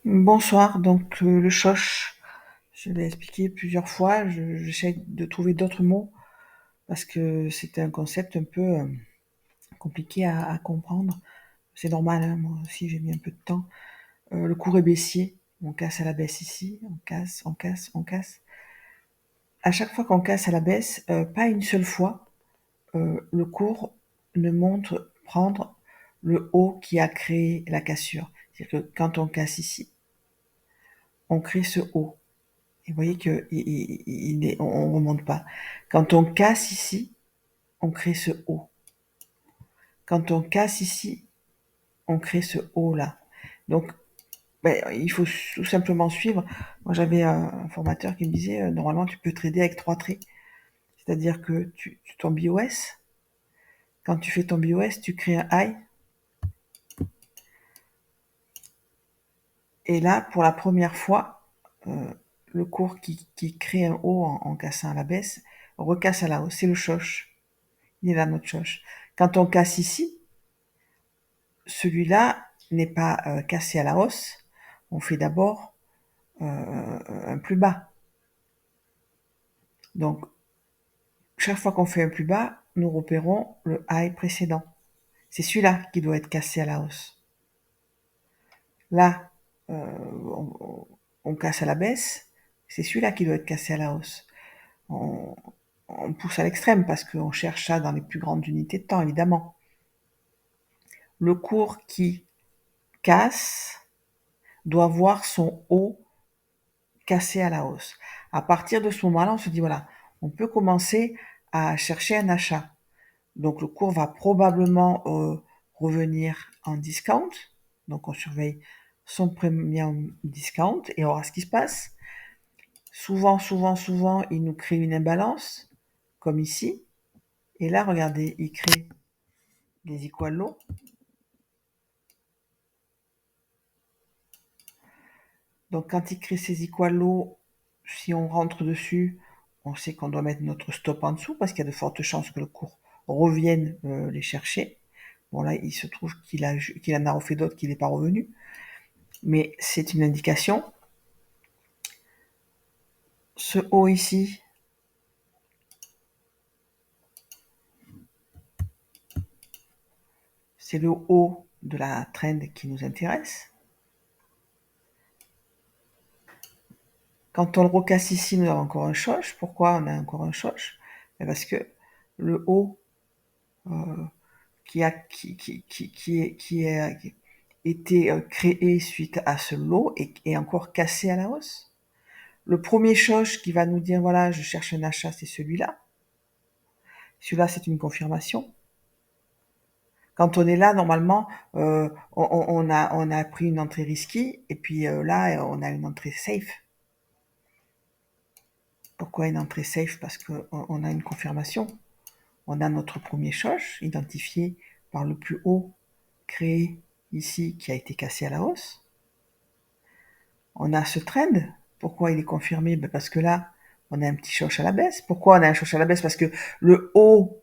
Bonsoir, donc le choche, je l'ai expliqué plusieurs fois, j'essaie de trouver d'autres mots parce que c'était un concept un peu compliqué à comprendre. C'est normal, hein, moi aussi j'ai mis un peu de temps. Le courret baissier, on casse à la baisse ici, on casse, on casse, on casse. À chaque fois qu'on casse à la baisse, pas une seule fois, le cours ne montre prendre le haut qui a créé la cassure. C'est-à-dire que quand on casse ici, on crée ce haut. Et vous voyez que on remonte pas. Quand on casse ici, on crée ce haut. Quand on casse ici, on crée ce haut là. Donc, ben, il faut tout simplement suivre. Moi, j'avais un formateur qui me disait, normalement, tu peux trader avec 3 traits. C'est-à-dire que ton BOS, quand tu fais ton BOS, tu crées un high. Et là, pour la première fois, euh, le cours qui crée un haut en cassant à la baisse, recasse à la hausse. C'est le choche. Il est là, notre choche. Quand on casse ici, celui-là n'est pas cassé à la hausse. On fait d'abord un plus bas. Donc, chaque fois qu'on fait un plus bas, nous repérons le high précédent. C'est celui-là qui doit être cassé à la hausse. Là, on casse à la baisse, c'est celui-là qui doit être cassé à la hausse. On, on pousse à l'extrême parce qu'on cherche ça dans les plus grandes unités de temps, évidemment. Le cours qui casse doit voir son haut cassé à la hausse. À partir de ce moment-là, on se dit voilà, on peut commencer à chercher un achat. Donc le cours va probablement revenir en discount. Donc on surveille son premium discount et on verra ce qui se passe. Souvent, il nous crée une imbalance, comme ici. Et là, regardez, il crée des equal low. Donc quand il crée ces equal low, si on rentre dessus, on sait qu'on doit mettre notre stop en dessous parce qu'il y a de fortes chances que le cours revienne les chercher. Bon là, il se trouve qu'il en a refait d'autres, qu'il n'est pas revenu. Mais c'est une indication. Ce haut ici, c'est le haut de la trend qui nous intéresse. Quand on le recasse ici, nous avons encore un choche. Pourquoi on a encore un choche? Parce que le haut qui a été créé suite à ce lot est encore cassé à la hausse. Le premier choche qui va nous dire voilà, je cherche un achat, c'est celui-là. Celui-là, c'est une confirmation. Quand on est là, normalement, on a pris une entrée risquée et puis là, on a une entrée safe. Pourquoi une entrée safe? Parce qu'on a une confirmation. On a notre premier choche identifié par le plus haut créé ici qui a été cassé à la hausse. On a ce trend. Pourquoi il est confirmé? Parce que là, on a un petit choche à la baisse. Pourquoi on a un choche à la baisse? Parce que le haut,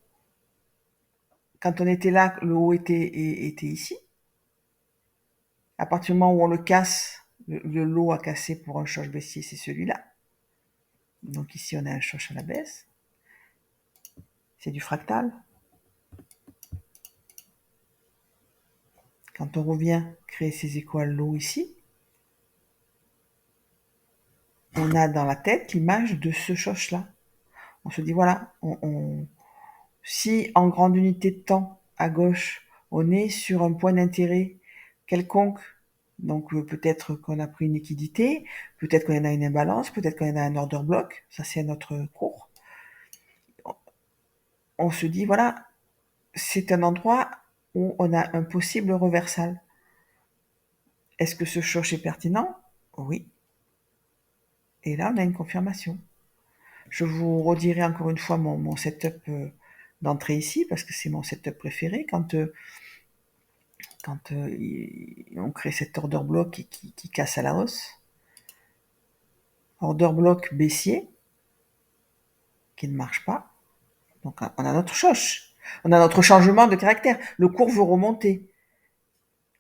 quand on était là, le haut était ici. À partir du moment où on le casse, le lot à casser pour un choche baissier, c'est celui-là. Donc ici, on a un choche à la baisse. C'est du fractal. Quand on revient créer ces équales low ici, on a dans la tête l'image de ce choche-là. On se dit, voilà, si en grande unité de temps, à gauche, on est sur un point d'intérêt quelconque, donc peut-être qu'on a pris une liquidité, peut-être qu'on a une imbalance, peut-être qu'on a un order block, ça c'est notre cours. On se dit, voilà, c'est un endroit où on a un possible reversal. Est-ce que ce choche est pertinent? Oui. Et là, on a une confirmation. Je vous redirai encore une fois mon setup d'entrée ici, parce que c'est mon setup préféré. Quand on crée cet order block qui casse à la hausse. Order block baissier, qui ne marche pas. Donc on a notre choche. On a notre changement de caractère. Le cours veut remonter.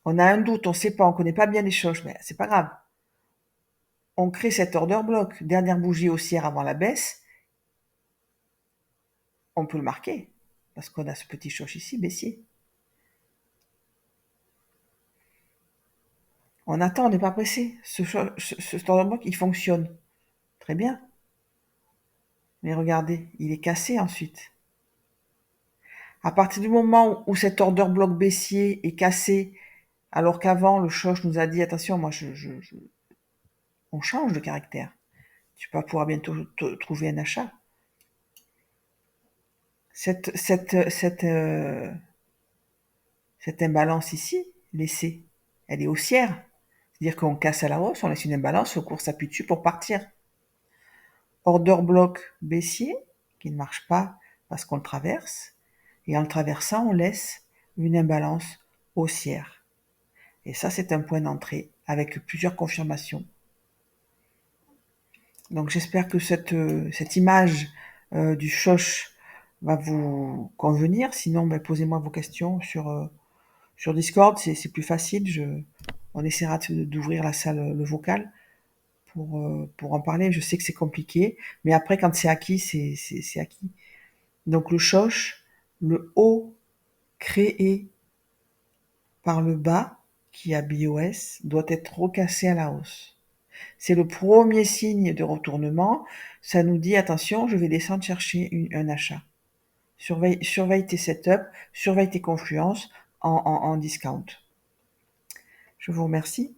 On a un doute, on ne sait pas, on ne connaît pas bien les choches, mais c'est pas grave. on crée cet order block. Dernière bougie haussière avant la baisse, on peut le marquer parce qu'on a ce petit choc ici, baissier. On attend, on n'est pas pressé. Ce order block, il fonctionne très bien. Mais regardez, il est cassé ensuite. À partir du moment où cet order block baissier est cassé, alors qu'avant, le Shoch nous a dit, attention, moi, on change de caractère. Tu vas pouvoir bientôt trouver un achat. Cette imbalance ici, laissée, elle est haussière. C'est-à-dire qu'on casse à la hausse, on laisse une imbalance, le cours s'appuie dessus pour partir. Order block baissier, qui ne marche pas parce qu'on le traverse. Et en le traversant, on laisse une imbalance haussière. Et ça, c'est un point d'entrée avec plusieurs confirmations. Donc j'espère que cette image du Shoch va vous convenir. Sinon, posez-moi vos questions sur Discord, c'est plus facile. On essaiera d'ouvrir la salle, le vocal, pour en parler. Je sais que c'est compliqué, mais après, quand c'est acquis, c'est acquis. Donc le Shoch, le haut créé par le bas, qui a BOS, doit être recassé à la hausse. C'est le premier signe de retournement. Ça nous dit, attention, je vais descendre chercher un achat. Surveille tes setups, surveille tes confluences en discount. Je vous remercie.